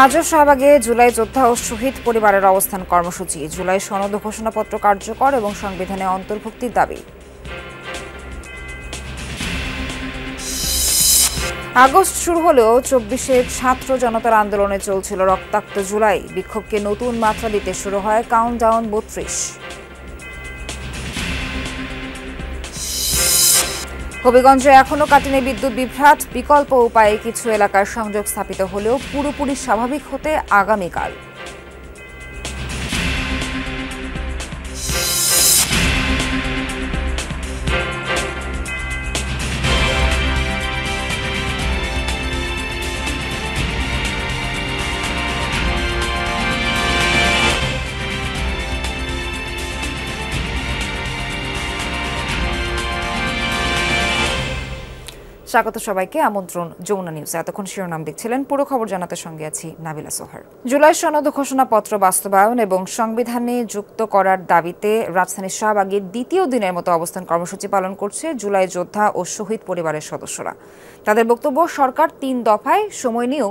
আজও শাহবাগে জুলাই যোদ্ধা ও শহীদ পরিবারের অবস্থান কর্মসূচি। জুলাই সনদ ও ঘোষণাপত্র কার্যকর এবং সংবিধানে অন্তর্ভুক্তির দাবি। আগস্ট শুরু হলেও ২৪শে ছাত্র জনতার আন্দোলনে চলছিল রক্তাক্ত জুলাই। বিক্ষোভকে নতুন মাত্রা দিতে শুরু হয় কাউন্টডাউন ৩২। হবিগঞ্জে এখনো কাটেনি বিদ্যুৎ বিভ্রাট। বিকল্প উপায়ে কিছু এলাকার সংযোগ স্থাপিত হলেও পুরোপুরি স্বাভাবিক হতে আগামীকাল। স্বাগত সবাইকে, আমন্ত্রণ যমুনা নিউজে। এতক্ষণ শিরোনাম দেখছিলেন, পুরো খবর জানাতে সঙ্গে আছি নাবিলা সোহার। জুলাই সনদ ঘোষণাপত্র বাস্তবায়ন এবং সংবিধানে যুক্ত করার দাবিতে রাজধানীর শাহবাগে দ্বিতীয় দিনের মতো অবস্থান কর্মসূচি পালন করছে জুলাই যোদ্ধা ও শহীদ পরিবারের সদস্যরা। তাদের বক্তব্য, সরকার ৩ দফায় সময় নিয়েও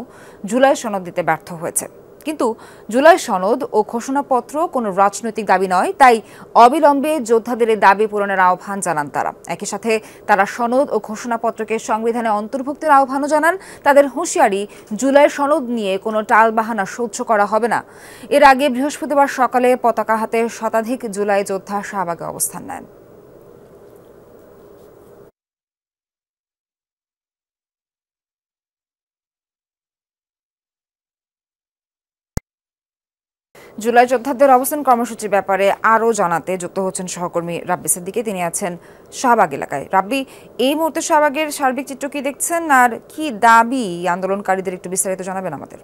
জুলাই সনদ দিতে ব্যর্থ হয়েছে। কিন্তু জুলাই সনদ ও ঘোষণাপত্র কোনো রাজনৈতিক দাবি নয়, তাই অবিলম্বে যোদ্ধাদের এই দাবি পূরণের আহ্বান জানান তারা। একই সাথে তারা সনদ ও ঘোষণাপত্রকে সংবিধানে অন্তর্ভুক্তির আহ্বানও জানান। তাদের হুঁশিয়ারি, জুলাই সনদ নিয়ে কোনো টালবাহানা সহ্য করা হবে না। এর আগে বৃহস্পতিবার সকালে পতাকা হাতে শতাধিক জুলাই যোদ্ধা শাহবাগে অবস্থান নেন। জুলাই যোদ্ধাদের অবস্থান কর্মসূচির ব্যাপারে আরও জানাতে যুক্ত হচ্ছেন সহকর্মী রাব্বি সিদ্দিকী। তিনি আছেন শাহবাগ এলাকায়। রাব্বি, এই মুহূর্তে শাহবাগের সার্বিক চিত্র কি দেখছেন, আর কি দাবি আন্দোলনকারীদের, একটু বিস্তারিত জানাবেন আমাদের।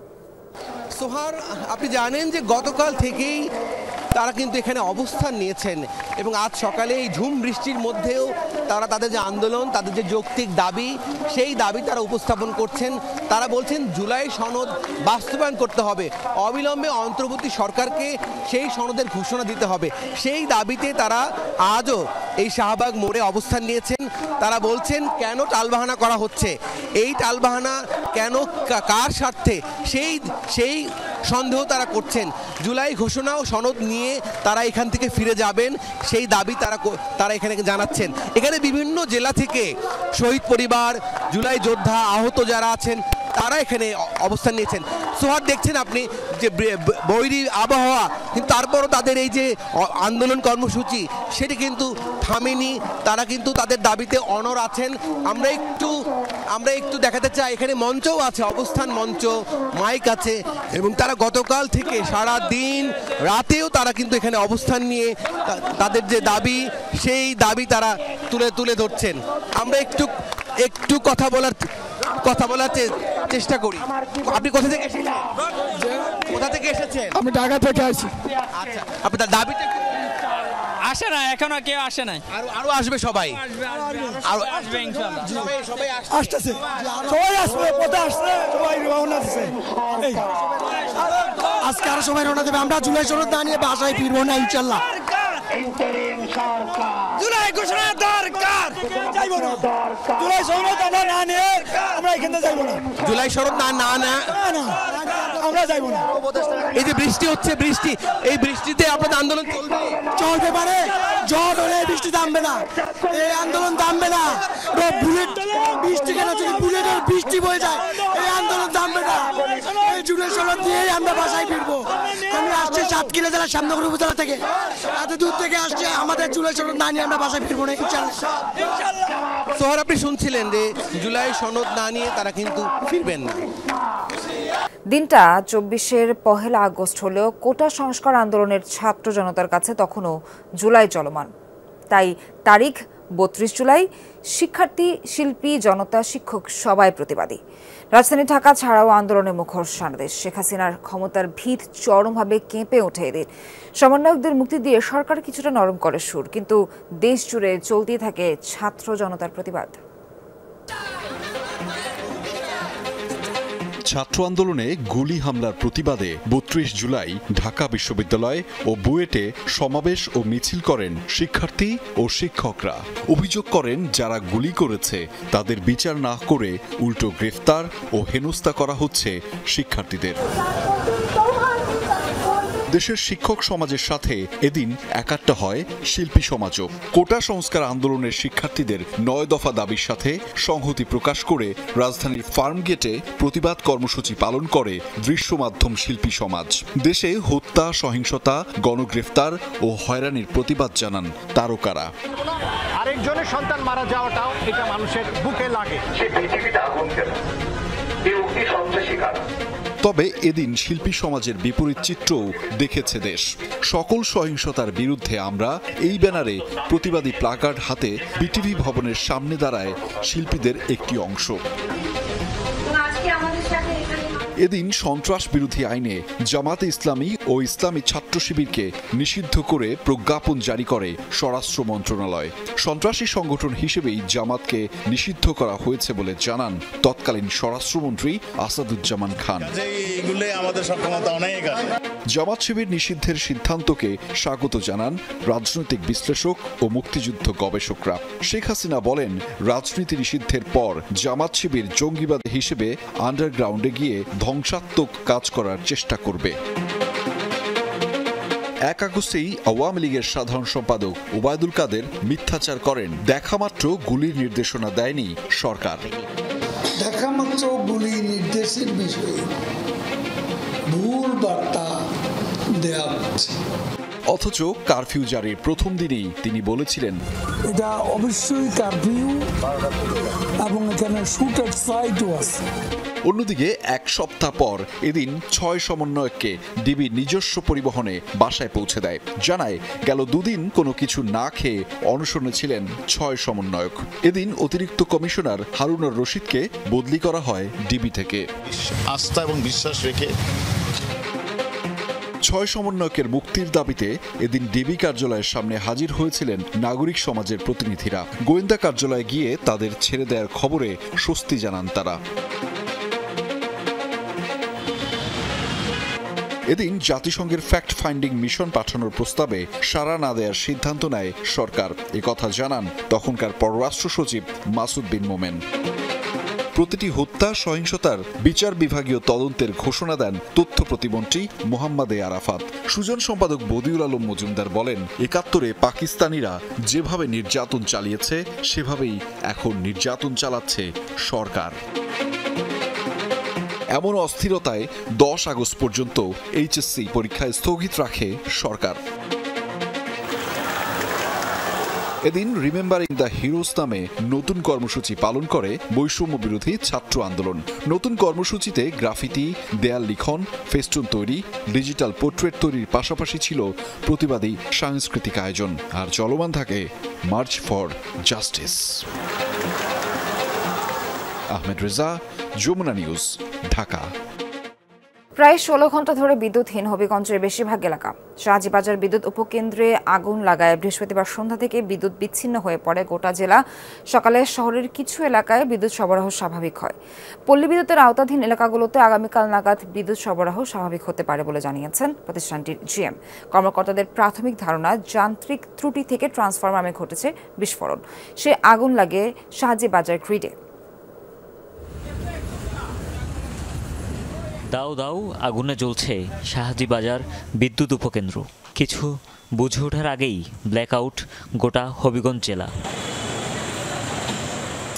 সোহার, আপনি জানেন যে গতকাল থেকেই তারা কিন্তু এখানে অবস্থান নিয়েছেন এবং আজ সকালে এই ঝুম বৃষ্টির মধ্যেও তারা তাদের যে আন্দোলন, তাদের যে যৌক্তিক দাবি, সেই দাবি তারা উপস্থাপন করছেন। তারা বলছেন জুলাই সনদ বাস্তবায়ন করতে হবে, অবিলম্বে অন্তর্বর্তী সরকারকে সেই সনদের ঘোষণা দিতে হবে। সেই দাবিতে তারা আজও এই শাহবাগ মোড়ে অবস্থান নিয়েছেন। তারা বলছেন কেন টালবাহানা করা হচ্ছে, এই টালবাহানা কেন, কার স্বার্থে, সেই সন্দেহ তারা করছেন। জুলাই ঘোষণা ও সনদ নিয়ে তারা এখান থেকে ফিরে যাবেন, সেই দাবি তারা এখানে জানাচ্ছেন। এখানে বিভিন্ন জেলা থেকে শহীদ পরিবার, জুলাই যোদ্ধা, আহত যারা আছেন তারা এখানে অবস্থান নিয়েছেন। সোহার, দেখছেন আপনি যে বৈরী আবহাওয়া, কিন্তু তারপরও তাদের এই যে আন্দোলন কর্মসূচি সেটি কিন্তু থামেনি। তারা কিন্তু তাদের দাবিতে অনড় আছেন। আমরা একটু দেখাতে চাই, এখানে মঞ্চও আছে, অবস্থান মঞ্চ, মাইক আছে, এবং তারা গতকাল থেকে সারা দিন রাতেও তারা কিন্তু এখানে অবস্থান নিয়ে তাদের যে দাবি, সেই দাবি তারা তুলে ধরছেন। আমরা একটু কথা বলার চেষ্টা করি। আপনি কোথা থেকে এসেছেন? আমি ঢাকা থেকে আসছি। আচ্ছা, আপনার দাবিটা আসে না, এখনো কেউ আসে নাই। আরো আসবে সবাই, আসবে ইনশাআল্লাহ। সবাই আসতেছে, সবাই আসবে, পথে আসছে, সবাই রওনা দিচ্ছে। আজকে আরো সবাই রওনা দেবে। আমরা জুলাই সনদ না নিয়ে বাসায় ফিরবো না ইনশাআল্লাহ। জুলাই ঘোষণা দরকার, যাইবো না। জুলাই সনদ আমরা না নিয়ে আমরা এখান থেকে যাইবো না। জুলাই সনদ না আমরা যাইবো না। এই যে বৃষ্টি হচ্ছে, এই বৃষ্টিতে আপনাদের আন্দোলন চলতে পারে, ঝড় হলে বৃষ্টি থামবে না, এই আন্দোলন থামবে না। বুলেট বৃষ্টি কেন, যদি বুলেটের বৃষ্টি বয়ে যায় এই আন্দোলন থামবে না। এই জুলাই সনদ দিয়েই আমরা বাসায় ফিরবো। আমি আসছি সাতক্ষীরা জেলার শ্যামনগর উপজেলা থেকে, এত দূর থেকে আসছে। আমাদের জুলাই সনদ না নিয়ে আমরা বাসায় ফিরবো না ইনশাআল্লাহ। সোহর, আপনি শুনছিলেন যে জুলাই সনদ না নিয়ে তারা কিন্তু ফিরবেন না। দিনটা ২৪শে পহেলা আগস্ট হলেও কোটা সংস্কার আন্দোলনের ছাত্র জনতার কাছে তখনও জুলাই চলমান। তাই তারিখ ৩২ জুলাই। শিক্ষার্থী, শিল্পী, জনতা, শিক্ষক সবাই প্রতিবাদী। রাজধানী ঢাকা ছাড়াও আন্দোলনে মুখর সারা দেশ। শেখ হাসিনার ক্ষমতার ভিত চরমভাবে কেঁপে ওঠে এদের। সমন্বয়কদের মুক্তি দিয়ে সরকার কিছুটা নরম করে সুর, কিন্তু দেশ জুড়ে চলতেই থাকে ছাত্র জনতার প্রতিবাদ। ছাত্র আন্দোলনে গুলি হামলার প্রতিবাদে ৩২ জুলাই ঢাকা বিশ্ববিদ্যালয় ও বুয়েটে সমাবেশ ও মিছিল করেন শিক্ষার্থী ও শিক্ষকরা। অভিযোগ করেন যারা গুলি করেছে তাদের বিচার না করে উল্টো গ্রেফতার ও হেনস্থা করা হচ্ছে শিক্ষার্থীদের। দেশের শিক্ষক সমাজের সাথে এদিন একাট্টা হয় শিল্পী সমাজও। কোটা সংস্কার আন্দোলনের শিক্ষার্থীদের ৯ দফা দাবির সাথে সংহতি প্রকাশ করে রাজধানীর ফার্মগেটে প্রতিবাদ কর্মসূচি পালন করে দৃশ্য মাধ্যম শিল্পী সমাজ। দেশে হত্যা, সহিংসতা, গণগ্রেফতার ও হয়রানির প্রতিবাদ জানান তারকারা। আরেকজনের সন্তান মারা যাওয়াটাও এটা মানুষের বুকে লাগে। তবে এদিন শিল্পী সমাজের বিপরীত চিত্রও দেখেছে দেশ। সকল সহিংসতার বিরুদ্ধে আমরা এই ব্যানারে প্রতিবাদী প্লাকার্ড হাতে বিটিভি ভবনের সামনে দাঁড়ায় শিল্পীদের একটি অংশ। এদিন সন্ত্রাস বিরোধী আইনে জামাতে ইসলামী ও ইসলামী ছাত্র শিবিরকে নিষিদ্ধ করে প্রজ্ঞাপন জারি করে স্বরাষ্ট্র মন্ত্রণালয়। সন্ত্রাসী সংগঠন হিসেবেই জামাতকে নিষিদ্ধ করা হয়েছে বলে জানান তৎকালীন স্বরাষ্ট্রমন্ত্রী আসাদুজ্জামান খান। জামাত শিবির নিষিদ্ধের সিদ্ধান্তকে স্বাগত জানান রাজনৈতিক বিশ্লেষক ও মুক্তিযুদ্ধ গবেষকরা। শেখ হাসিনা বলেন, রাজনীতি নিষিদ্ধের পর জামাত শিবির জঙ্গিবাদ হিসেবে আন্ডারগ্রাউন্ডে গিয়ে ধ্বংসাত্মক কাজ করার চেষ্টা করবে। ১ আগস্টেই আওয়ামী লীগের সাধারণ সম্পাদক ওবায়দুল কাদের মিথ্যাচার করেন। দেখামাত্র গুলির নির্দেশনা দেয়নি সরকার। দেখামাত্র গুলি নির্দেশের বিষয়ে ভুল বার্তা দেওয়া হচ্ছে। অথচ কারফিউ জারির প্রথম দিনেই তিনি বলেছিলেন, এটা অবশ্যই কারফিউ এবং এখানে শুটার সাইটও আছে। অন্যদিকে ১ সপ্তাহ পর এদিন ৬ সমন্বয়ককে ডিবি নিজস্ব পরিবহনে বাসায় পৌঁছে দেয়। জানায় গেল দুদিন কোনো কিছু না খেয়ে অনশনে ছিলেন ৬ সমন্বয়ক। এদিন অতিরিক্ত কমিশনার হারুনুর রশিদকে বদলি করা হয় ডিবি থেকে। আস্থা এবং বিশ্বাস রেখে ৬ সমন্বয়কের মুক্তির দাবিতে এদিন ডিবি কার্যালয়ের সামনে হাজির হয়েছিলেন নাগরিক সমাজের প্রতিনিধিরা। গোয়েন্দা কার্যালয়ে গিয়ে তাদের ছেড়ে দেওয়ার খবরে স্বস্তি জানান তারা। এদিন জাতিসংঘের ফ্যাক্ট ফাইন্ডিং মিশন পাঠানোর প্রস্তাবে সাড়া না দেওয়ার সিদ্ধান্ত নেয় সরকার। একথা জানান তখনকার পররাষ্ট্র সচিব মাসুদ বিন মোমেন। প্রতিটি হত্যা, সহিংসতার বিচার বিভাগীয় তদন্তের ঘোষণা দেন তথ্য প্রতিমন্ত্রী মোহাম্মদ আরাফাত। সুজন সম্পাদক বদিউল আলম মজুমদার বলেন, ৭১-এ পাকিস্তানিরা যেভাবে নির্যাতন চালিয়েছে সেভাবেই এখন নির্যাতন চালাচ্ছে সরকার। এমন অস্থিরতায় ১০ আগস্ট পর্যন্ত এইচএসসি পরীক্ষা স্থগিত রাখে সরকার। এদিন রিমেম্বারিং দ্য হিরোজ নামে নতুন কর্মসূচি পালন করে বৈষম্য বিরোধী ছাত্র আন্দোলন। নতুন কর্মসূচিতে গ্রাফিতি, দেয়াল লিখন, ফেস্টুন তৈরি, ডিজিটাল পোর্ট্রেট তৈরির পাশাপাশি ছিল প্রতিবাদী সাংস্কৃতিক আয়োজন। আর চলমান থাকে march for justice. Ahmed Reza, Jamuna news, Dhaka. প্রায় ১৬ ঘন্টা ধরে বিদ্যুৎহীন হবিগঞ্জের বেশিরভাগ এলাকা। শাহজিবাজার বিদ্যুৎ উপকেন্দ্রে আগুন লাগায় বৃহস্পতিবার সন্ধ্যা থেকে বিদ্যুৎ বিচ্ছিন্ন হয়ে পড়ে গোটা জেলা। সকালে শহরের কিছু এলাকায় বিদ্যুৎ সরবরাহ স্বাভাবিক হয়। পল্লী বিদ্যুতের আওতাধীন এলাকাগুলোতে আগামীকাল নাগাদ বিদ্যুৎ সরবরাহ স্বাভাবিক হতে পারে বলে জানিয়েছেন প্রতিষ্ঠানটির জিএম। কর্মকর্তাদের প্রাথমিক ধারণা, যান্ত্রিক ত্রুটি থেকে ট্রান্সফরমারে ঘটেছে বিস্ফোরণ। সে আগুন লাগে শাহজিবাজার গ্রিডে। দাও দাও আগুনে জ্বলছে শাহজিবাজার বিদ্যুৎ উপকেন্দ্র। কিছু বুঝে ওঠার আগেই ব্ল্যাকআউট গোটা হবিগঞ্জ জেলা।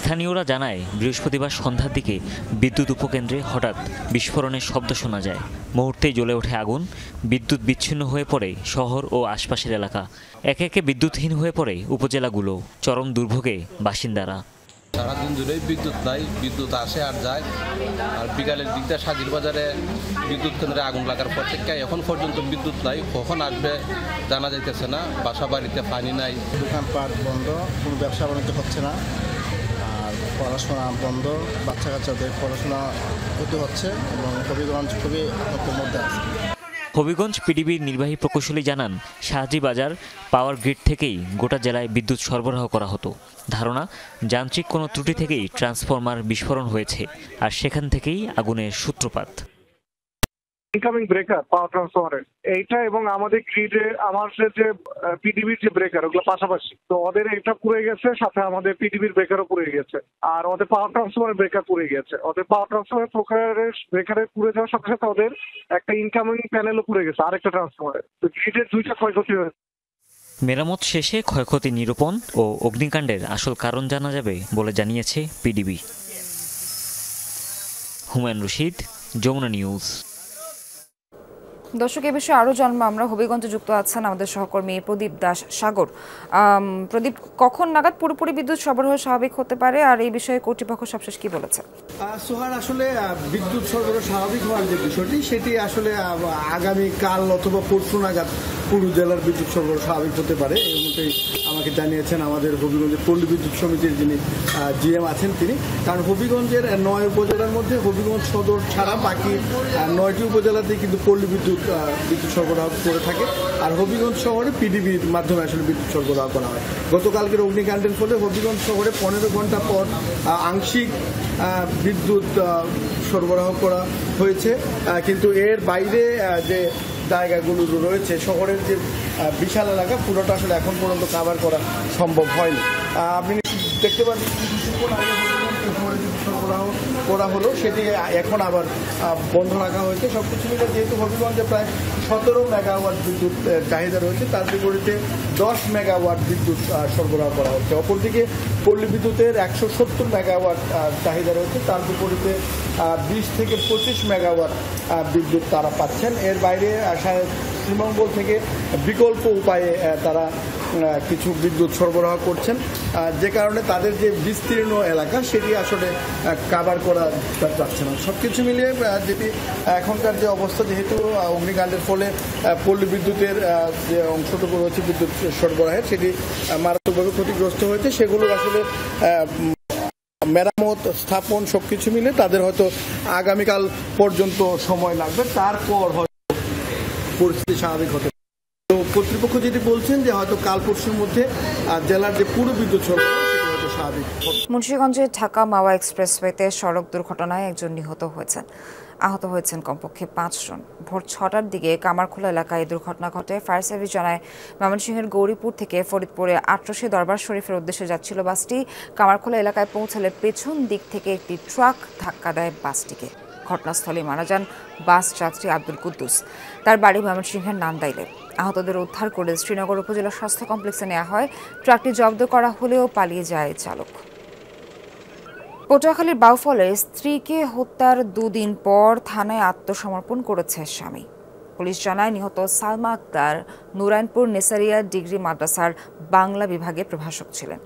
স্থানীয়রা জানায়, বৃহস্পতিবার সন্ধ্যার দিকে বিদ্যুৎ উপকেন্দ্রে হঠাৎ বিস্ফোরণের শব্দ শোনা যায়। মুহূর্তেই জ্বলে ওঠে আগুন। বিদ্যুৎ বিচ্ছিন্ন হয়ে পড়ে শহর ও আশপাশের এলাকা। একে একে বিদ্যুৎহীন হয়ে পড়ে উপজেলাগুলো। চরম দুর্ভোগে বাসিন্দারা। সারাদিন ধরেই বিদ্যুৎ নাই, বিদ্যুৎ আসে আর যায়। আর বিকালের দিকটা শাহজিবাজারে বিদ্যুৎ কেন্দ্রে আগুন লাগার পর থেকে এখন পর্যন্ত বিদ্যুৎ নাই। কখন আসবে জানা যাইতেছে না। বাসা বাড়িতে পানি নাই, দোকানপাট বন্ধ, কোনো ব্যবসা বাণিজ্য হচ্ছে না। আর পড়াশোনা বন্ধ, বাচ্চা কাচ্চাদের পড়াশোনা ক্ষতি হচ্ছে এবং হবিগঞ্জ খুবই আতঙ্কের মধ্যে আছে। হবিগঞ্জ পিডিবির নির্বাহী প্রকৌশলী জানান, শাহজি বাজার পাওয়ার গ্রিড থেকেই গোটা জেলায় বিদ্যুৎ সরবরাহ করা হতো। ধারণা, যান্ত্রিক কোনো ত্রুটি থেকেই ট্রান্সফরমার বিস্ফোরণ হয়েছে, আর সেখান থেকেই আগুনের সূত্রপাত। ইনকামিং ব্রেকার পাওয়ার ট্রান্সফরমারের এইটা এবং আমাদের গ্রিডে আমাদের যে পিডিবির যে ব্রেকার ওগুলো পাশাপাশি, তো ওদের এটা পুড়ে গেছে, সাথে আমাদের পিডিবির ব্রেকারও পুড়ে গেছে, আর ওদের পাওয়ার ট্রান্সফরমারের ব্রেকার পুড়ে গেছে। ওদের পাওয়ার ট্রান্সফরমারের ব্রেকারের পুড়ে যাওয়ার সাথে সাথে ওদের একটা ইনকামিং প্যানেলও পুড়ে গেছে আরেকটা ট্রান্সফরমারের। তো গ্রিডের 2টা ক্ষয়ক্ষতি হয়েছে। মেরামত শেষে ক্ষয়ক্ষতি নিরূপণ ও অগ্নিকাণ্ডের আসল কারণ জানা যাবে বলে জানিয়েছে পিডিবি। হুমায়ুন রশিদ, যমুনা নিউজ। দর্শক, এ বিষয়ে আরও জানবো আমরা। হবিগঞ্জে যুক্ত আছেন আমাদের সহকর্মী প্রদীপ দাস সাগর। প্রদীপ, কখন নাগাদ পুরোপুরি বিদ্যুৎ সরবরাহ স্বাভাবিক হতে পারে, আর এই বিষয়ে কর্তৃপক্ষ সবশেষ কি বলেছে? সোহার, আসলে বিদ্যুৎ সরবরাহ স্বাভাবিক হওয়ার যে বিষয়টি, সেটি আসলে আগামীকাল অথবা পরশু নাগাদ পুরো জেলার বিদ্যুৎ সরবরাহ স্বাভাবিক হতে পারে। এর মধ্যেই আমাকে জানিয়েছেন আমাদের হবিগঞ্জের পল্লী বিদ্যুৎ সমিতির যিনি জিএম আছেন তিনি। কারণ হবিগঞ্জের 9 উপজেলার মধ্যে হবিগঞ্জ সদর ছাড়া বাকি 9টি উপজেলাতেই কিন্তু পল্লী বিদ্যুৎ সরবরাহ করে থাকে, আর হবিগঞ্জ শহরে পিডিবির মাধ্যমে আসলে বিদ্যুৎ সরবরাহ করা হয়। গতকালকের অগ্নিকাণ্ডের ফলে হবিগঞ্জ শহরে 15 ঘন্টা পর আংশিক বিদ্যুৎ সরবরাহ করা হয়েছে, কিন্তু এর বাইরে যে জায়গাগুলো রয়েছে শহরের যে বিশাল এলাকা, পুরোটা আসলে এখন পর্যন্ত কাভার করা সম্ভব হয়নি। আপনি দেখতে পাচ্ছেন কিছুক্ষণ আগে সরবরাহ করা হলো, সেটি এখন আবার বন্ধ রাখা হয়েছে। সবকিছু মিলে যেহেতু হবিগঞ্জে প্রায় 17 মেগাওয়াট বিদ্যুৎ চাহিদা রয়েছে, তার বিপরীতে 10 মেগাওয়াট বিদ্যুৎ সরবরাহ করা হচ্ছে। অপরদিকে পল্লী বিদ্যুতের 170 মেগাওয়াট চাহিদা রয়েছে, তার বিপরীতে 20 থেকে 25 মেগাওয়াট বিদ্যুৎ তারা পাচ্ছেন। এর বাইরে শ্রীমঙ্গল থেকে বিকল্প উপায়ে তারা কিছু বিদ্যুৎ সরবরাহ করছেন, যে কারণে তাদের যে বিস্তীর্ণ এলাকা সেটি আসলে কাভার করা যাচ্ছে না। সবকিছু মিলিয়ে যেটি এখনকার যে অবস্থা, যেহেতু অগ্নিকাণ্ডের ফলে পল্লী বিদ্যুতের যে অংশটুকু রয়েছে বিদ্যুৎ সরবরাহের, সেটি মারাত্মকভাবে ক্ষতিগ্রস্ত হয়েছে। সেগুলো আসলে মেরামত, স্থাপন সবকিছু মিলে তাদের হয়তো আগামীকাল পর্যন্ত সময় লাগবে, তারপর হয়তো পরিস্থিতি স্বাভাবিক হতে। তো কর্তৃপক্ষ যেটি বলছেন যে হয়তো কাল পরশুর মধ্যে জেলার যে পুরো বিদ্যুৎ সরবরাহ সেটি হয়তো স্বাভাবিক। মুন্সিগঞ্জে ঢাকা মাওয়া এক্সপ্রেসওয়েতে সড়ক দুর্ঘটনায় একজন নিহত হয়েছেন। আহত হয়েছেন কমপক্ষে 5 জন। ভোর 6টার দিকে কামারখোলা এলাকায় দুর্ঘটনা ঘটে। ফায়ার সার্ভিস জানায়, ময়মনসিংহের গৌরীপুর থেকে ফরিদপুরে আটরশি দরবার শরীফের উদ্দেশ্যে যাচ্ছিল বাসটি। কামারখোলা এলাকায় পৌঁছালে পেছন দিক থেকে একটি ট্রাক ধাক্কা দেয় বাসটিকে। ঘটনাস্থলে মারা যান বাস যাত্রী আব্দুল কুদ্দুস। তার বাড়ি ময়মনসিংহের নান্দাইলে। আহতদের উদ্ধার করে শ্রীনগর উপজেলা স্বাস্থ্য কমপ্লেক্সে নেওয়া হয়। ট্রাকটি জব্দ করা হলেও পালিয়ে যায় চালক। পটুয়াখালীর বাউফলে স্ত্রীকে হত্যার 2 দিন পর থানায় আত্মসমর্পণ করেছে স্বামী। পুলিশ জানায়, নিহত সালমা আক্তার নুরাইনপুর নেসারিয়া ডিগ্রি মাদ্রাসার বাংলা বিভাগে প্রভাষক ছিলেন।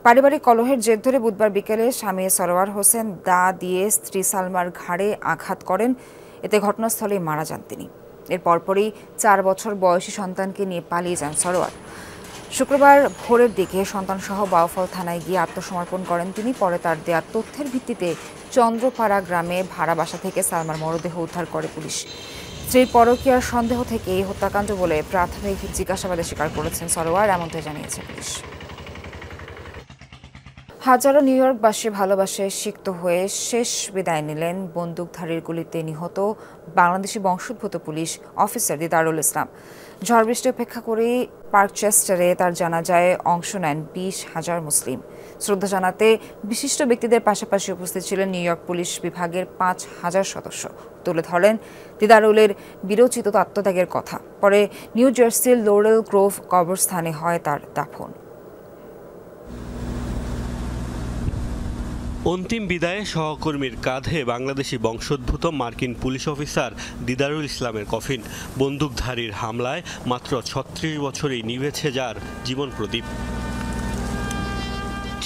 পারিবারিক কলহের জের ধরে বুধবার বিকেলে স্বামী সরোয়ার হোসেন দা দিয়ে স্ত্রী সালমার ঘাড়ে আঘাত করেন। এতে ঘটনাস্থলেই মারা যান তিনি। এর পরপরই 4 বছর বয়সী সন্তানকে নিয়ে পালিয়ে যান সরোয়ার। শুক্রবার ভোরের দিকে সন্তানসহ বাউফল থানায় গিয়ে আত্মসমর্পণ করেন তিনি। পরে তার দেওয়া তথ্যের ভিত্তিতে চন্দ্রপাড়া গ্রামে ভাড়া বাসা থেকে সালমার মরদেহ উদ্ধার করে পুলিশ। স্ত্রীর পরকীয়ার সন্দেহ থেকে এই হত্যাকাণ্ড বলে প্রাথমিক জিজ্ঞাসাবাদে স্বীকার করেছেন সরোয়ার, এমনটাই জানিয়েছে পুলিশ। হাজারো নিউ ইয়র্কবাসী ভালোবাসায় সিক্ত হয়ে শেষ বিদায় নিলেন বন্দুকধারীর গুলিতে নিহত বাংলাদেশি বংশোদ্ভূত পুলিশ অফিসার দিদারুল ইসলাম। ঝড় বৃষ্টি উপেক্ষা করে পার্কচেস্টারে তার জানাজায় অংশ নেন 20,000 মুসলিম। শ্রদ্ধা জানাতে বিশিষ্ট ব্যক্তিদের পাশাপাশি উপস্থিত ছিলেন নিউ ইয়র্ক পুলিশ বিভাগের 5,000 সদস্য। তুলে ধরেন দিদারুলের বিরচিত আত্মত্যাগের কথা। পরে নিউ জার্সির লোরেল গ্রোভ কবরস্থানে হয় তার দাফন। অন্তিম বিদায়ে সহকর্মীর কাঁধে বাংলাদেশি বংশোদ্ভূত মার্কিন পুলিশ অফিসার দিদারুল ইসলামের কফিন। বন্দুকধারীর হামলায় মাত্র 36 বছরেই নিভেছে যার জীবন প্রদীপ।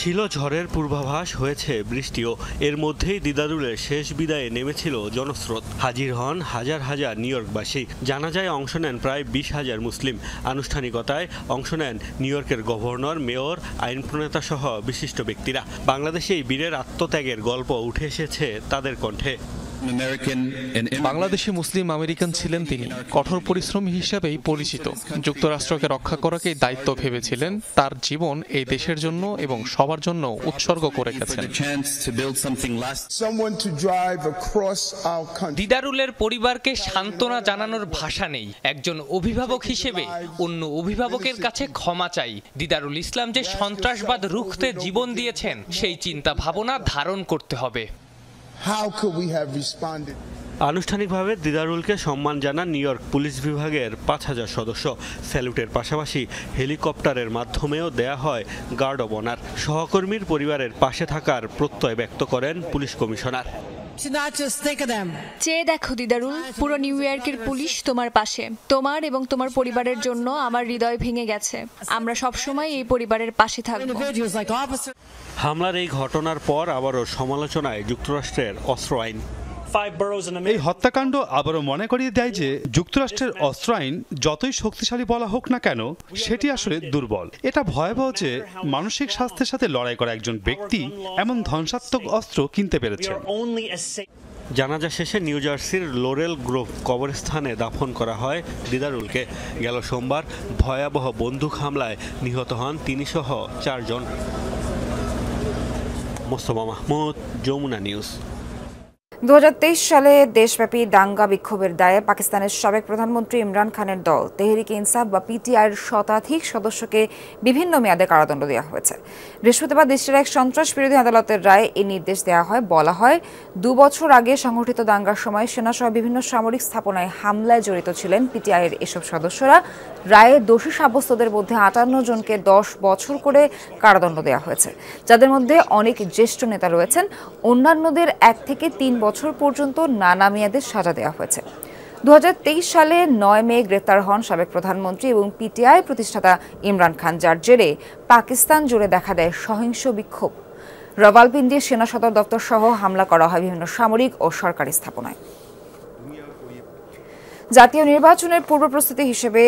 ছিল ঝড়ের পূর্বাভাস, হয়েছে বৃষ্টিও। এর মধ্যেই দিদারুলের শেষ বিদায়ে নেমেছিল জনস্রোত। হাজির হন হাজার হাজার নিউ ইয়র্কবাসী। জানাজায় অংশ নেন প্রায় 20,000 মুসলিম। আনুষ্ঠানিকতায় অংশ নেন নিউ ইয়র্কের গভর্নর, মেয়র, আইন প্রণেতা সহ বিশিষ্ট ব্যক্তিরা। বাংলাদেশে এই বীরের আত্মত্যাগের গল্প উঠে এসেছে তাদের কণ্ঠে। বাংলাদেশি মুসলিম আমেরিকান ছিলেন তিনি। কঠোর পরিশ্রমী হিসেবেই পরিচিত। যুক্তরাষ্ট্রকে রক্ষা করাকেই দায়িত্ব ভেবেছিলেন। তার জীবন এই দেশের জন্য এবং সবার জন্য উৎসর্গ করে গেছেন। দিদারুলের পরিবারকে সান্ত্বনা জানানোর ভাষা নেই। একজন অভিভাবক হিসেবে অন্য অভিভাবকের কাছে ক্ষমা চাই। দিদারুল ইসলাম যে সন্ত্রাসবাদ রুখতে জীবন দিয়েছেন সেই চিন্তা ভাবনা ধারণ করতে হবে। আনুষ্ঠানিকভাবে দিদারুলকে সম্মান জানান নিউ ইয়র্ক পুলিশ বিভাগের ৫,০০০ সদস্য। স্যালুটের পাশাপাশি হেলিকপ্টারের মাধ্যমেও দেয়া হয় গার্ড অব অনার। সহকর্মীর পরিবারের পাশে থাকার প্রত্যয় ব্যক্ত করেন পুলিশ কমিশনার। চেয়ে দেখো দিদারুল, পুরো নিউ ইয়র্কের পুলিশ তোমার পাশে। তোমার এবং তোমার পরিবারের জন্য আমার হৃদয় ভেঙে গেছে। আমরা সবসময় এই পরিবারের পাশে থাকব। হামলার এই ঘটনার পর আবারও সমালোচনায় যুক্তরাষ্ট্রের অস্ত্র আইন। এই হত্যাকাণ্ড আবারও মনে করিয়ে দেয় যে যুক্তরাষ্ট্রের অস্ত্র আইন যতই শক্তিশালী বলা হোক না কেন, সেটি আসলে দুর্বল। এটা ভয়াবহ যে মানসিক স্বাস্থ্যের সাথে লড়াই করা একজন ব্যক্তি এমন ধ্বংসাত্মক অস্ত্র কিনতে পেরেছে। জানাজা শেষে নিউ জার্সির লোরেল গ্রোভ কবরস্থানে দাফন করা হয় দিদারুলকে। গেল সোমবার ভয়াবহ বন্দুক হামলায় নিহত হন তিনিসহ 4 জন। মোস্তফা মাহমুদ, যমুনা নিউজ। 2023 সালে দেশব্যাপী দাঙ্গা বিক্ষোভের দায়ে পাকিস্তানের সাবেক প্রধানমন্ত্রী ইমরান খানের দল তেহরিক ইনসাফ বা পিটিআইয়ের শতাধিক সদস্যকে বিভিন্ন মেয়াদে কারাদণ্ড দেওয়া হয়েছে। বৃহস্পতিবার দেশটির এক সন্ত্রাস বিরোধী আদালতের রায়ে এই নির্দেশ দেওয়া হয়। বলা হয়, 2 বছর আগে সংঘটিত দাঙ্গার সময় সেনাসহ বিভিন্ন সামরিক স্থাপনায় হামলায় জড়িত ছিলেন পিটিআইয়ের এসব সদস্যরা। রায়ে দোষী সাব্যস্তদের মধ্যে 58 জনকে 10 বছর করে কারাদণ্ড দেওয়া হয়েছে, যাদের মধ্যে অনেক জ্যেষ্ঠ নেতা রয়েছেন। অন্যান্যদের 1 থেকে 3 বছর পর্যন্ত নানা মেয়াদে সাজা দেওয়া হয়েছে। 2023 সালে 9 মে গ্রেপ্তার হন সাবেক প্রধানমন্ত্রী এবং পিটিআই প্রতিষ্ঠাতা ইমরান খান, যার জেরে পাকিস্তান জুড়ে দেখা দেয় সহিংস বিক্ষোভ। রাওয়ালপিন্ডির সেনা সদর দপ্তর সহ হামলা করা হয় বিভিন্ন সামরিক ও সরকারি স্থাপনায়। জাতীয় নির্বাচনের পূর্ব প্রস্তুতি হিসেবে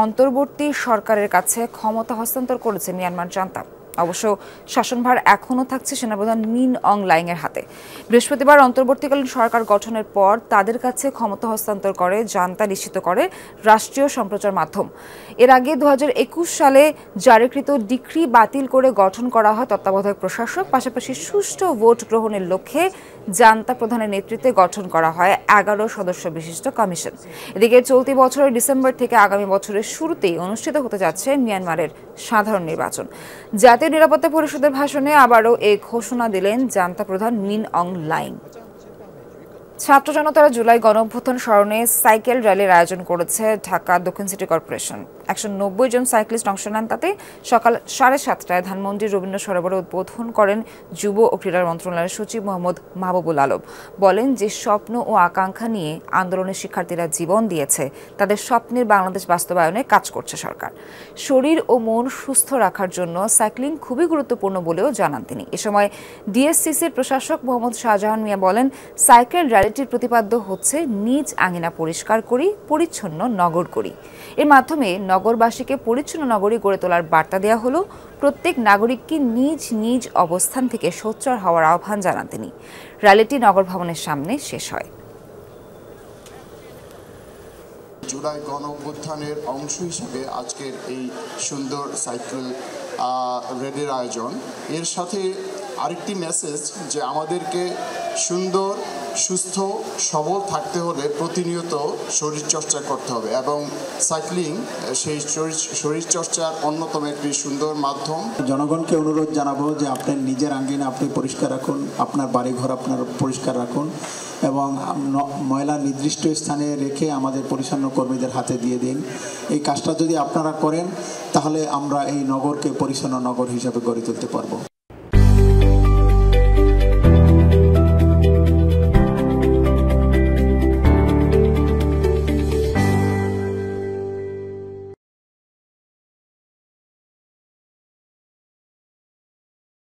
অন্তর্বর্তী সরকারের কাছে ক্ষমতা হস্তান্তর করেছে মিয়ানমার জান্তা। অবশ্য শাসনভার এখনও থাকছে সেনাপ্রধান মিন অং লাইংয়ের হাতে। বৃহস্পতিবার অন্তর্বর্তীকালীন সরকার গঠনের পর তাদের কাছে ক্ষমতা হস্তান্তর করে জান্তা, নিশ্চিত করে রাষ্ট্রীয় সম্প্রচার মাধ্যম। এর আগে 2021 সালে জারিকৃত ডিক্রি বাতিল করে গঠন করা হয় তত্ত্বাবধায়ক প্রশাসক। পাশাপাশি সুষ্ঠু ভোট গ্রহণের লক্ষ্যে জান্তা প্রধানের নেতৃত্বে গঠন করা হয় 11 সদস্য বিশিষ্ট কমিশন। এদিকে চলতি বছরের ডিসেম্বর থেকে আগামী বছরের শুরুতেই অনুষ্ঠিত হতে যাচ্ছে মিয়ানমারের সাধারণ নির্বাচন। জাতীয় নিরাপত্তা পরিষদের ভাষণে আবারও এই ঘোষণা দিলেন জান্তা প্রধান মিন অং লাইং। ছাত্র জনতারা জুলাই গণঅভ্যুত্থান স্মরণে সাইকেল র্যালির আয়োজন করেছে ঢাকা দক্ষিণ সিটি কর্পোরেশন। 190 জন সাইক্লিস্ট অংশ নেন তাতে। সকাল 7:30টায় ধানমন্ডির রবীন্দ্র সরোবরে উদ্বোধন করেন যুব ও ক্রীড়া মন্ত্রণালয়ের সচিব মোহাম্মদ মাহবুবুল আলম। বলেন, যে স্বপ্ন ও আকাঙ্ক্ষা নিয়ে আন্দোলনের শিক্ষার্থীরা জীবন দিয়েছে, তাদের স্বপ্নের বাংলাদেশ বাস্তবায়নে কাজ করছে সরকার। শরীর ও মন সুস্থ রাখার জন্য সাইক্লিং খুবই গুরুত্বপূর্ণ বলেও জানান তিনি। এ সময় ডিএসসিসির প্রশাসক মোহাম্মদ শাহজাহান মিয়া বলেন, সাইকেল র্যালিটির প্রতিপাদ্য হচ্ছে নিজ আঙিনা পরিষ্কার করি, পরিচ্ছন্ন নগর করি। এর মাধ্যমে নগরবাসীকে পরিচ্ছন্ন নগরী গড়ে তোলার বার্তা দেওয়া হলো। প্রত্যেক নাগরিককে নিজ নিজ অবস্থান থেকে সোচ্চার হওয়ার আহ্বান জানান তিনি। র্যালিটি নগর ভবনের সামনে শেষ হয়। জুলাই গণঅভ্যুত্থানের অংশ হিসেবে আজকের এই সুন্দর সাইকেল র্যালির আয়োজন। এর সাথে আরেকটি মেসেজ যে আমাদেরকে সুন্দর, সুস্থ, সবল থাকতে হলে প্রতিনিয়ত শরীরচর্চা করতে হবে এবং সাইক্লিং সেই শরীরচর্চার অন্যতম একটি সুন্দর মাধ্যম। জনগণকে অনুরোধ জানাবো যে আপনার নিজের আঙ্গিনা আপনি পরিষ্কার রাখুন, আপনার বাড়িঘর আপনার পরিষ্কার রাখুন এবং ময়লা নির্দিষ্ট স্থানে রেখে আমাদের পরিচ্ছন্ন কর্মীদের হাতে দিয়ে দিন। এই কাজটা যদি আপনারা করেন তাহলে আমরা এই নগরকে পরিচ্ছন্ন নগর হিসাবে গড়ে তুলতে পারবো।